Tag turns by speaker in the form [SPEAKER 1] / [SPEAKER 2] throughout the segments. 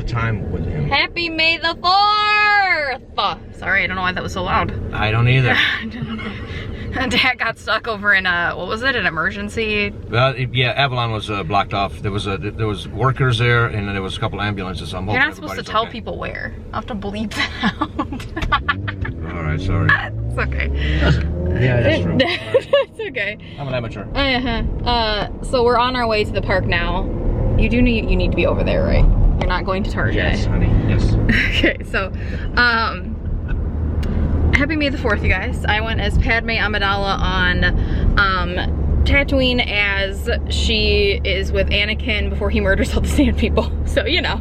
[SPEAKER 1] time with him.
[SPEAKER 2] Happy May the 4th! Sorry, I don't know why that was so loud.
[SPEAKER 1] I don't either.
[SPEAKER 2] Dad got stuck over in what was it, an emergency?
[SPEAKER 1] Well, yeah, Avalon was blocked off. There was workers there, and then there was a couple ambulances. I'm
[SPEAKER 2] You're not supposed to tell people where. I'll have to bleep that out.
[SPEAKER 1] All right, sorry.
[SPEAKER 2] It's okay.
[SPEAKER 1] Yeah, that's true.
[SPEAKER 2] It's okay.
[SPEAKER 1] I'm an amateur.
[SPEAKER 2] So we're on our way to the park now. You do need, you need to be over there, right? You're not going to Target.
[SPEAKER 1] Yes, honey. Yes.
[SPEAKER 2] Okay, so happy May the 4th, you guys. I went as Padme Amidala on Tatooine as she is with Anakin before he murders all the sand people. So, you know.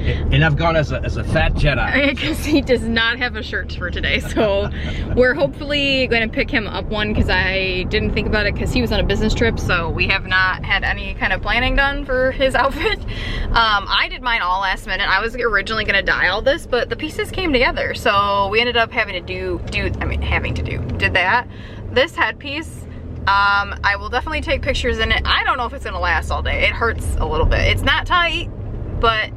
[SPEAKER 1] And I've gone as a fat Jedi.
[SPEAKER 2] Because he does not have a shirt for today. So we're hopefully going to pick him up one because I didn't think about it because he was on a business trip. So we have not had any kind of planning done for his outfit. I did mine all last minute. I was originally going to dye all this, but the pieces came together. So we ended up having to did that. This headpiece, I will definitely take pictures in it. I don't know if it's gonna last all day. It hurts a little bit. It's not tight, but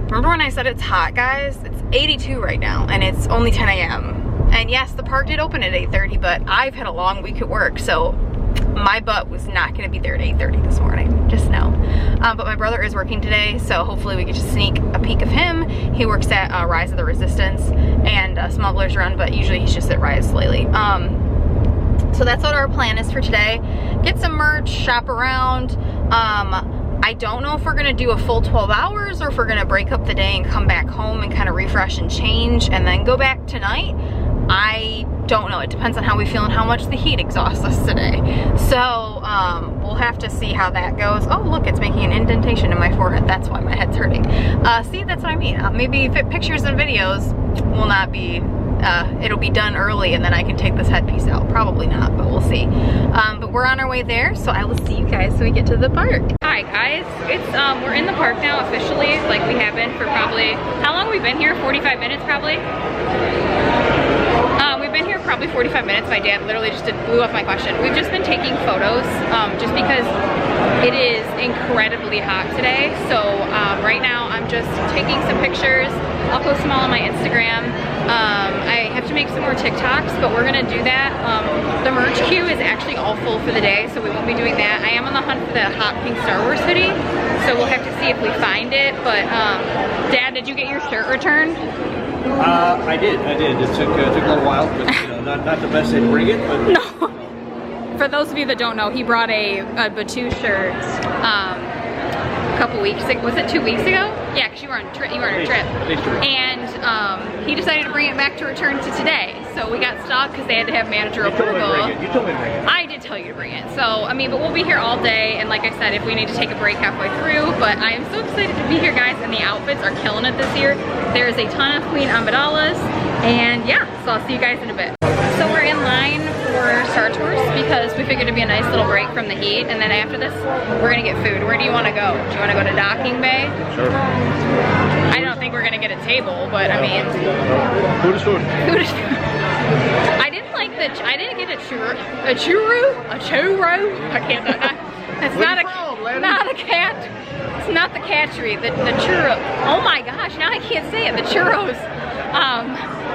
[SPEAKER 2] remember when I said it's hot, guys? It's 82 right now, and it's only 10 a.m. And yes, the park did open at 8:30, but I've had a long week at work, so my butt was not gonna be there at 8:30 this morning, just know. But my brother is working today, so hopefully we get to sneak a peek of him. He works at Rise of the Resistance and Smuggler's Run, but usually he's just at Rise lately. So that's what our plan is for today. Get some merch, shop around. I don't know if we're gonna do a full 12 hours or if we're gonna break up the day and come back home and kind of refresh and change and then go back tonight. I don't know, it depends on how we feel and how much the heat exhausts us today. So we'll have to see how that goes. Oh look, it's making an indentation in my forehead. That's why my head's hurting. See, that's what I mean. Maybe pictures and videos will not be, it'll be done early and then I can take this headpiece out. Probably not, but we'll see. But we're on our way there, so I will see you guys when we get to the park. Hi guys, it's we're in the park now officially, like we have been for probably, how long have we been here? 45 minutes probably? We've been here probably 45 minutes. My dad literally just blew off my question. We've just been taking photos just because it is incredibly hot today. So right now I'm just taking some pictures. I'll post them all on my Instagram. I have to make some more TikToks, but we're gonna do that. The merch queue is actually all full for the day, so we won't be doing that. I am on the hunt for the hot pink Star Wars hoodie, so we'll have to see if we find it. But Dad, did you get your shirt returned?
[SPEAKER 1] I did. It took a little while, but you know, not the best way to bring it, but
[SPEAKER 2] no. For those of you that don't know, he brought a Batu shirt a couple weeks ago. Was it 2 weeks ago? Yeah, because you were on a trip. And he decided to bring it back to return to today. So we got stuck because they had to have manager approval.
[SPEAKER 1] You told me to bring it.
[SPEAKER 2] I did tell you to bring it. So I mean, but we'll be here all day. And like I said, if we need to take a break halfway through, but I am so excited to be here, guys. And the outfits are killing it this year. There is a ton of Queen Amidalas, and yeah. So I'll see you guys in a bit. So we're in line for Star Tours because we figured it'd be a nice little break from the heat, and then after this, we're gonna get food. Where do you want to go? Do you want to go to Docking Bay?
[SPEAKER 1] Sure.
[SPEAKER 2] I don't think we're gonna get a table, but I mean,
[SPEAKER 1] Food is food.
[SPEAKER 2] food is food. I didn't like the. I didn't get a churro. A churro. I can't. It's not a cat. It's not the catchery. The churro. Oh my gosh! Now I can't say it. The churros.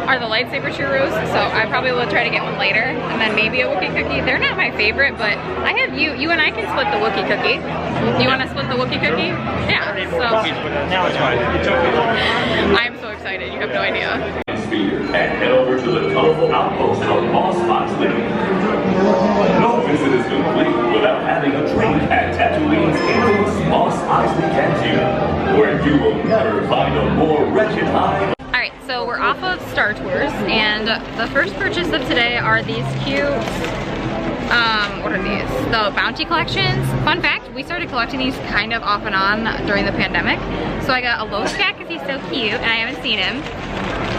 [SPEAKER 2] Are the lightsaber churros, so I probably will try to get one later, and then maybe a Wookiee cookie. They're not my favorite, but I have you and I can split the Wookiee cookie. You want to split the Wookiee cookie? Yeah, so
[SPEAKER 1] Now it's fine.
[SPEAKER 2] I'm so excited, you have no idea.
[SPEAKER 3] And head over to the colorful outpost of Moss Eisley. No visit is complete without having a drink at Tatooine's infamous Moss Eisley Canteen, where you will never find a more wretched high.
[SPEAKER 2] Alright, so we're off of Star Tours, and the first purchase of today are these cute, what are these? The Bounty collections. Fun fact, we started collecting these kind of off and on during the pandemic. So I got a Lowe's cat because he's so cute, and I haven't seen him.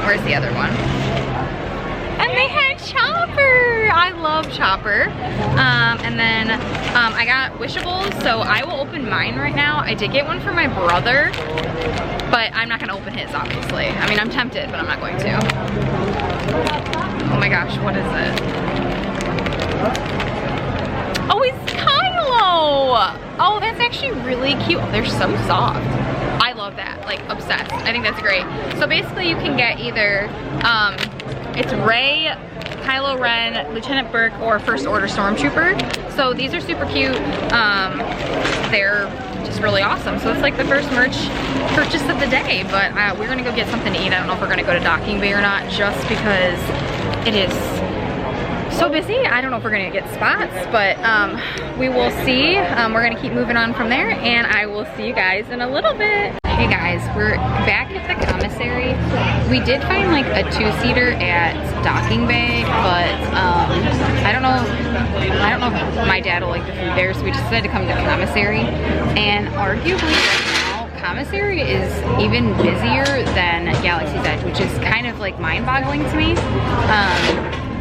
[SPEAKER 2] Where's the other one? And they had Chopper! I love Chopper. And then I got Wishables, so I will open mine right now. I did get one for my brother, but I'm not gonna open his, obviously. I mean, I'm tempted, but I'm not going to. Oh my gosh, what is it? Oh, it's Kylo! Oh, that's actually really cute. Oh, they're so soft. I love love that, like obsessed. I think that's great. So basically you can get either, it's Rey, Kylo Ren, Lieutenant Burke, or First Order Stormtrooper. So these are super cute. They're just really awesome. So it's like the first merch purchase of the day, but we're gonna go get something to eat. I don't know if we're gonna go to Docking Bay or not, just because it is so busy. I don't know if we're gonna get spots, but we will see. We're gonna keep moving on from there, and I will see you guys in a little bit. Hey guys, we're back at the commissary. We did find like a 2-seater at Docking Bay, but I don't know if my dad will like the food there, so we decided to come to the commissary. And arguably right now, commissary is even busier than Galaxy's Edge, which is kind of like mind-boggling to me.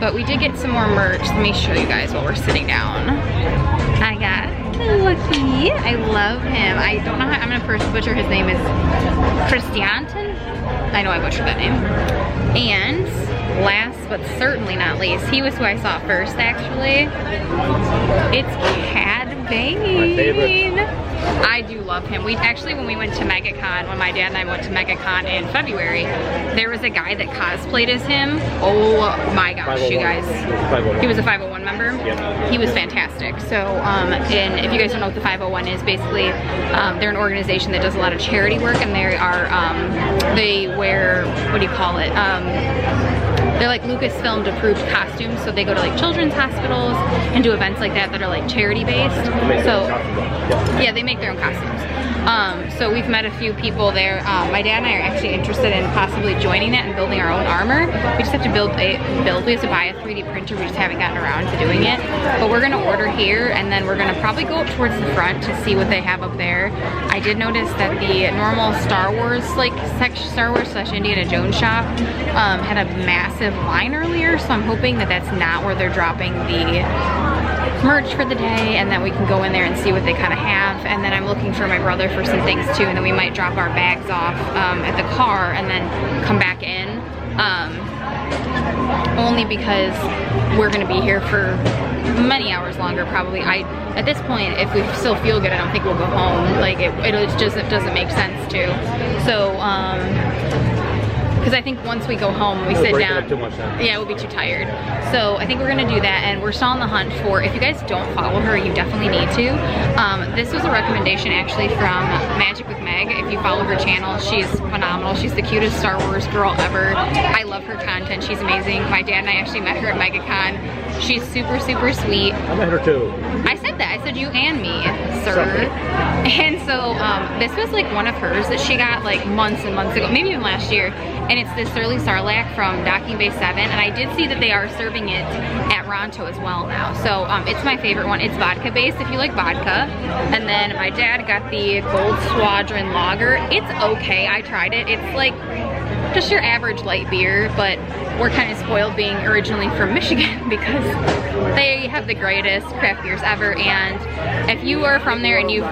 [SPEAKER 2] But we did get some more merch. Let me show you guys while we're sitting down. I got Lucky. I love him. I don't know how, I'm gonna butcher his name, is Christianton? I know I butchered that name. And last but certainly not least, he was who I saw first actually. It's Cad Bane. I do love him. We actually, when we went to MegaCon, when my dad and I went to MegaCon in February, there was a guy that cosplayed as him. Oh my gosh, you guys. He was a 501 member.
[SPEAKER 1] Yep.
[SPEAKER 2] He was fantastic. So, and if you guys don't know what the 501 is, basically, they're an organization that does a lot of charity work, and they are, they wear, what do you call it? They're like Lucasfilm approved costumes, so they go to like children's hospitals and do events like that that are like charity based. So yeah, they make their own costumes. So we've met a few people there. My dad and I are actually interested in possibly joining that and building our own armor. We just have to we have to buy a 3D printer. We just haven't gotten around to doing it. But we're gonna order here, and then we're gonna probably go up towards the front to see what they have up there. I did notice that the normal Star Wars / Indiana Jones shop had a massive line earlier, so I'm hoping that that's not where they're dropping the merch for the day, and then we can go in there and see what they kind of have. And then I'm looking for my brother for some things too, and then we might drop our bags off at the car and then come back in, only because we're gonna be here for many hours longer probably. At this point, if we still feel good, I don't think we'll go home. Like it doesn't make sense to. So because I think once we go home, we sit down, yeah, we'll be too tired. So I think we're gonna do that, and we're still on the hunt for, if you guys don't follow her, you definitely need to. This was a recommendation actually from Magic with Meg. If you follow her channel, she's phenomenal. She's the cutest Star Wars girl ever. I love her content, she's amazing. My dad and I actually met her at MegaCon. She's super, super sweet.
[SPEAKER 1] I met her too.
[SPEAKER 2] I said that, I said you and me, sir. And so this was like one of hers that she got like months and months ago, maybe even last year. And it's this Surly Sarlacc from Docking Bay 7, and I did see that they are serving it at Ronto as well now. So it's my favorite one. It's vodka based if you like vodka. And then my dad got the Gold Squadron Lager. It's okay, I tried it. It's like just your average light beer, but we're kind of spoiled being originally from Michigan because they have the greatest craft beers ever. And if you are from there and you've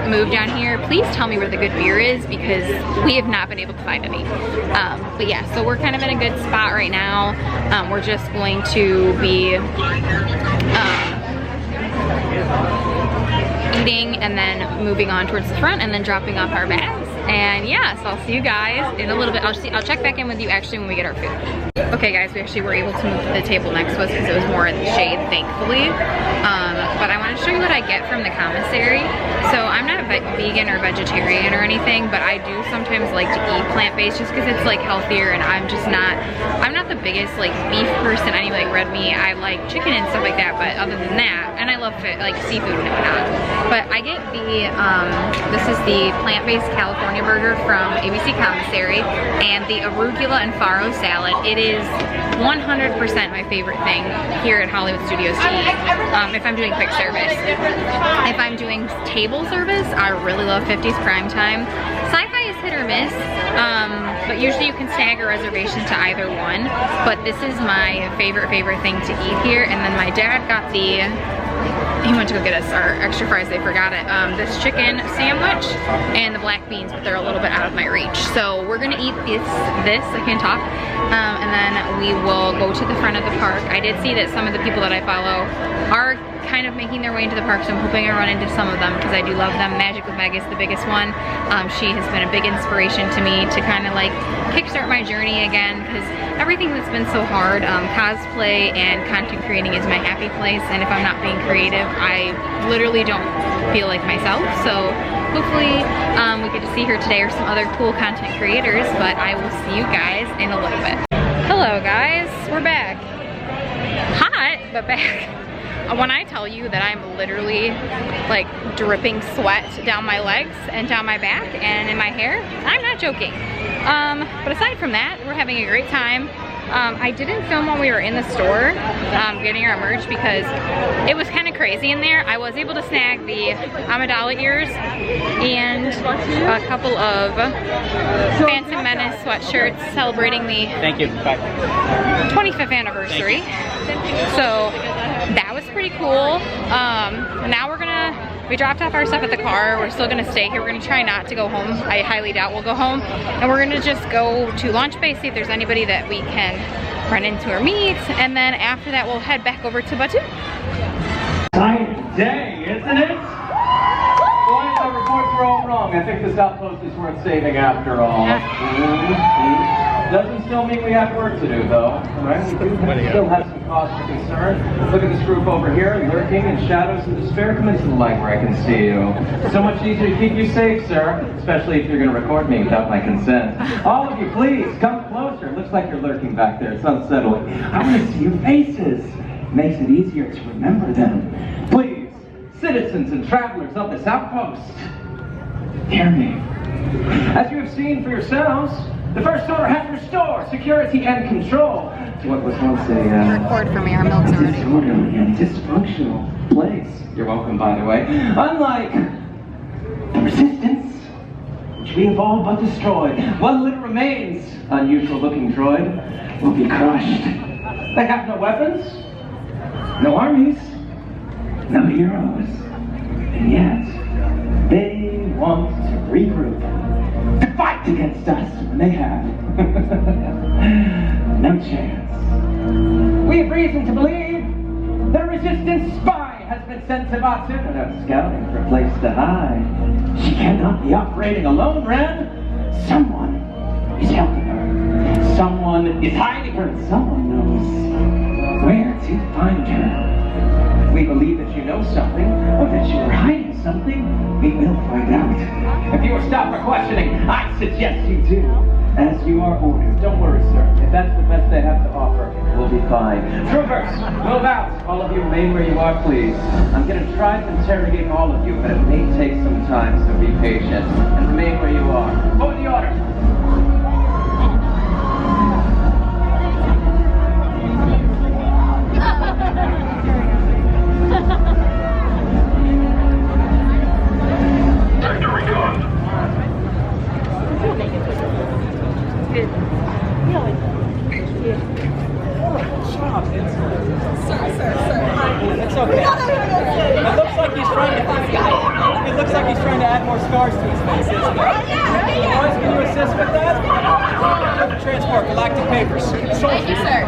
[SPEAKER 2] moved down here, please tell me where the good beer is, because we have not been able to find any. But yeah, so we're kind of in a good spot right now. We're just going to be eating and then moving on towards the front and then dropping off our bags. And yeah, so I'll see you guys in a little bit. I'll check back in with you actually when we get our food. Okay guys, we actually were able to move to the table next to us because it was more in the shade, thankfully. But I want to show you what I get from the commissary. So I'm not vegan or vegetarian or anything, but I do sometimes like to eat plant-based just because it's like healthier, and I'm not the biggest like beef person. I like red meat, I like chicken and stuff like that, but other than that, and I love like seafood and whatnot. But I get the, this is the plant-based California burger from ABC Commissary, and the arugula and farro salad. It is 100% my favorite thing here at Hollywood Studios to eat, if I'm doing quick service. If I'm doing table service, I really love 50s Prime Time. Sci-Fi is hit or miss, but usually you can snag a reservation to either one. But this is my favorite thing to eat here. And then my dad got he went to go get us our extra fries, they forgot it. This chicken sandwich and the black beans, but they're a little bit out of my reach. So we're gonna eat this, I can't talk, and then we will go to the front of the park. I did see that some of the people that I follow are kind of making their way into the park, so I'm hoping I run into some of them because I do love them. Magic with Meg is the biggest one. She has been a big inspiration to me to kind of like kickstart my journey again, because everything that's been so hard, cosplay and content creating is my happy place, and if I'm not being creative, I literally don't feel like myself. So hopefully we get to see her today or some other cool content creators, but I will see you guys in a little bit. Hello guys, we're back. Hot, but back. When I tell you that I'm literally like dripping sweat down my legs and down my back and in my hair, I'm not joking. But aside from that, we're having a great time. I didn't film while we were in the store getting our merch because it was kind of crazy in there. I was able to snag the Amidala ears and a couple of Phantom Menace sweatshirts celebrating the 25th anniversary. So that was pretty cool. Now we dropped off our stuff at the car. We're still gonna stay here. We're gonna try not to go home. I highly doubt we'll go home. And we're gonna just go to Launch Bay, see if there's anybody that we can run into or meet. And then after that, we'll head back over to Batu.
[SPEAKER 4] Exciting day, isn't it? Boys, our reports were all wrong. I think this outpost is worth saving after all. Doesn't still mean we have work to do, though. Right? We do still have some cause for concern. Look at this group over here, lurking in shadows and despair. Come into the light where I can see you. So much easier to keep you safe, sir. Especially if you're going to record me without my consent. All of you, please, come closer. Looks like you're lurking back there. It's unsettling. I want to see your faces. Makes it easier to remember them. Please, citizens and travelers of this outpost, hear me. As you have seen for yourselves, the First Order has restored security and control to what was once a
[SPEAKER 2] Record for me, our milk's already.
[SPEAKER 4] disorderly and dysfunctional place. You're welcome, by the way. Unlike the Resistance, which we have all but destroyed, one little remains, unusual-looking droid, will be crushed. They have no weapons, no armies, no heroes, and yet they want to regroup, to fight against us when they have no chance. We have reason to believe that a resistance spy has been sent to Batu without scouting for a place to hide. She cannot be operating alone, Ren. Someone is helping her. Someone is hiding her. Someone knows where to find her. We believe that you know something, or that you are hiding something. We will find out. If you will stop for questioning, I suggest you do as you are ordered. Don't worry, sir. If that's the best they have to offer, we'll be fine. Troopers, move out. All of you remain where you are, please. I'm going to try to interrogate all of you, but it may take some time, so be patient. And remain where you are. For the order.
[SPEAKER 5] It's okay. It looks like he's trying to add more scars to his face, isn't it? Boys, can you assist with that? Transport galactic papers.
[SPEAKER 3] Thank you, sir.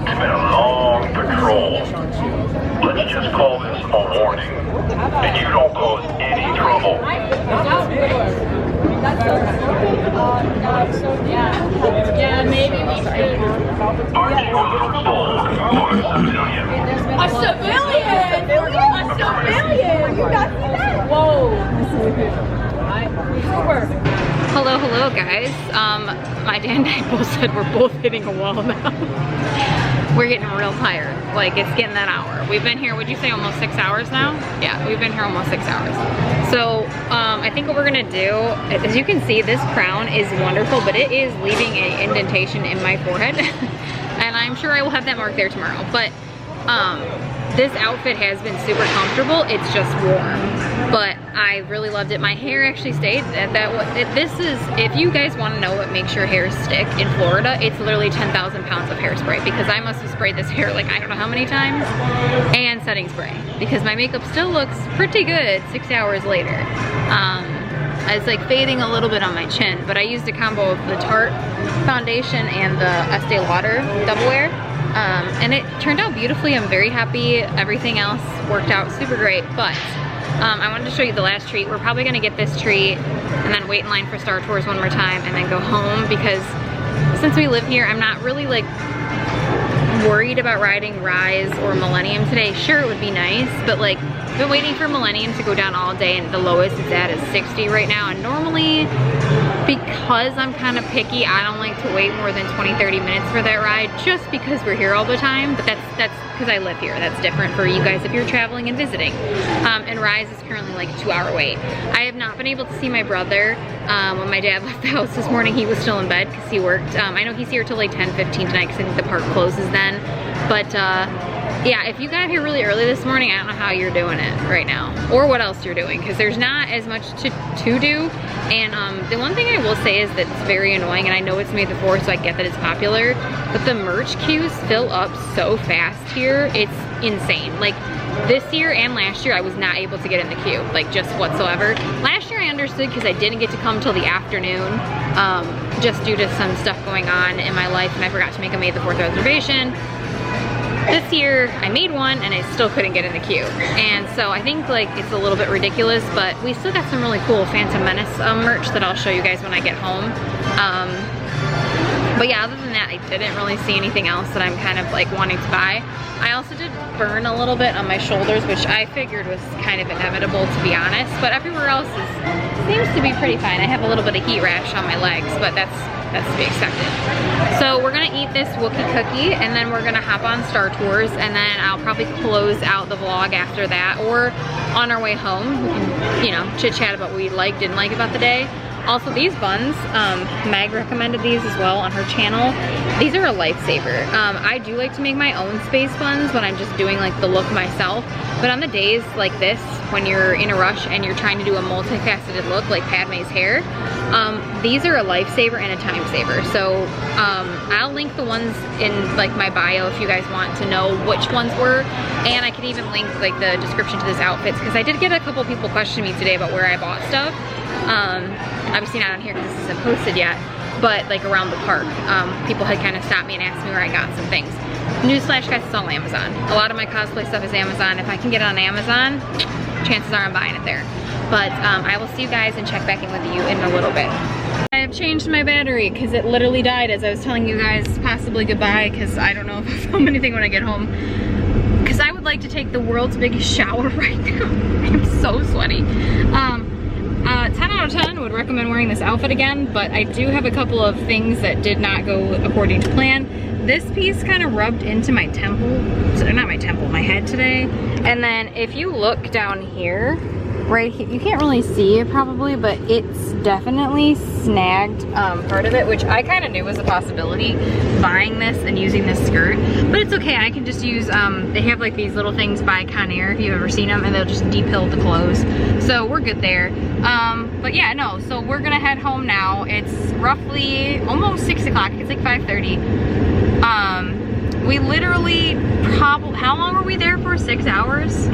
[SPEAKER 3] It's been a long patrol. Let's just call this a warning. And you don't cause any trouble.
[SPEAKER 6] Yeah, maybe we should.
[SPEAKER 3] Aren't you a little bold for a civilian?
[SPEAKER 6] A civilian! You got that? Whoa!
[SPEAKER 2] Hello guys. My dad and I both said we're both hitting a wall now. We're getting real tired. Like, it's getting that hour. We've been here, would you say almost 6 hours now? Yeah, we've been here almost 6 hours. So I think what we're gonna do, as you can see, this crown is wonderful, but it is leaving an indentation in my forehead. And I'm sure I will have that mark there tomorrow. But this outfit has been super comfortable. It's just warm, but I really loved it. My hair actually stayed. If you guys want to know what makes your hair stick in Florida, it's literally 10,000 pounds of hairspray, because I must have sprayed this hair like I don't know how many times, and setting spray, because my makeup still looks pretty good 6 hours later. It's like fading a little bit on my chin, but I used a combo of the Tarte foundation and the Estee Lauder Double Wear. and it turned out beautifully. I'm very happy. Everything else worked out super great, but I wanted to show you the last treat. We're probably gonna get this treat and then wait in line for Star Tours one more time and then go home, because since we live here, I'm not really like worried about riding Rise or Millennium today. Sure, it would be nice, but like I've been waiting for Millennium to go down all day, and the lowest it's at is 60 right now. And normally, because I'm kind of picky, I don't like to wait more than 20-30 minutes for that ride, just because we're here all the time. But that's because I live here. That's different for you guys if you're traveling and visiting. And Rise is currently like a 2-hour wait. I have not been able to see my brother. When my dad left the house this morning, he was still in bed because he worked. I know he's here till like 10:15 tonight because I think the park closes then. But yeah, if you got here really early this morning, I don't know how you're doing it right now, or what else you're doing, because there's not as much to do. And the one thing I will say is that it's very annoying, and I know it's May the 4th, so I get that it's popular, but the merch queues fill up so fast here. It's insane. Like this year and last year, I was not able to get in the queue, like just whatsoever. Last year I understood because I didn't get to come till the afternoon, just due to some stuff going on in my life, and I forgot to make a May the 4th reservation. This year I made one and I still couldn't get in the queue. And so I think like it's a little bit ridiculous, but we still got some really cool Phantom Menace merch that I'll show you guys when I get home. But yeah, other than that, I didn't really see anything else that I'm kind of like wanting to buy. I also did burn a little bit on my shoulders, which I figured was kind of inevitable, to be honest, but everywhere else seems to be pretty fine. I have a little bit of heat rash on my legs, but that's to be expected. So we're gonna eat this Wookiee cookie, and then we're gonna hop on Star Tours, and then I'll probably close out the vlog after that, or on our way home, we can, you know, chit chat about what we liked, didn't like about the day. Also, these buns, Meg recommended these as well on her channel. These are a lifesaver. I do like to make my own space buns when I'm just doing like the look myself, but on the days like this, when you're in a rush and you're trying to do a multifaceted look like Padme's hair, these are a lifesaver and a time saver. So I'll link the ones in like my bio if you guys want to know which ones were, and I can even link like the description to this outfits, because I did get a couple people questioning me today about where I bought stuff. Obviously not on here because this isn't posted yet, but like around the park, people had kind of stopped me and asked me where I got some things. Newsflash guys, it's all Amazon. A lot of my cosplay stuff is Amazon. If I can get it on Amazon, chances are I'm buying it there. But I will see you guys and check back in with you in a little bit. I have changed my battery because it literally died as I was telling you guys possibly goodbye, because I don't know if I'll film anything when I get home. Because I would like to take the world's biggest shower right now. I'm so sweaty. 10 out of 10 would recommend wearing this outfit again, but I do have a couple of things that did not go according to plan. This piece kind of rubbed into my temple, not my temple, my head today. And then if you look down here, right here, you can't really see it probably, but it's definitely snagged part of it, which I kind of knew was a possibility buying this and using this skirt, but it's okay. I can just use, they have like these little things by Conair, if you've ever seen them, and they'll just depill the clothes. So we're good there. But yeah, no, so we're gonna head home now. It's roughly almost 6 o'clock, it's like 5:30. We literally how long were we there for? 6 hours?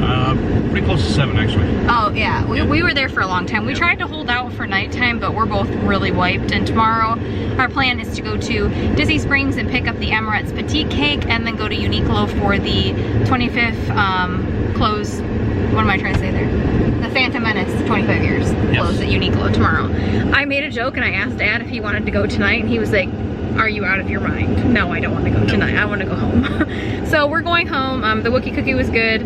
[SPEAKER 1] Pretty close to 7 actually.
[SPEAKER 2] Oh yeah, we were there for a long time. We tried to hold out for nighttime, but we're both really wiped. And tomorrow, our plan is to go to Disney Springs and pick up the Emirates Petite Cake, and then go to Uniqlo for the 25th close. What am I trying to say there? The Phantom Menace 25 years close at Uniqlo tomorrow. I made a joke and I asked Dad if he wanted to go tonight, and he was like, "Are you out of your mind?" No, I don't want to go tonight. I want to go home. So we're going home. The Wookiee cookie was good.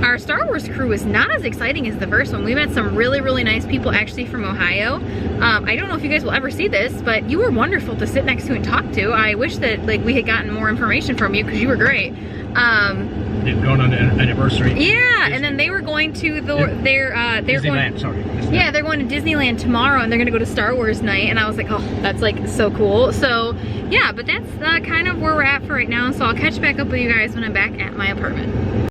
[SPEAKER 2] Our Star Wars crew was not as exciting as the first one. We met some really, really nice people actually from Ohio. I don't know if you guys will ever see this, but you were wonderful to sit next to and talk to. I wish that like we had gotten more information from you, because you were great.
[SPEAKER 1] Going on an anniversary.
[SPEAKER 2] Yeah, and then they were going to they're
[SPEAKER 1] Disneyland, sorry. Disneyland.
[SPEAKER 2] Yeah, they're going to Disneyland tomorrow, and they're gonna go to Star Wars night, and I was like, oh, that's like so cool. So yeah, but that's kind of where we're at for right now. So I'll catch back up with you guys when I'm back at my apartment.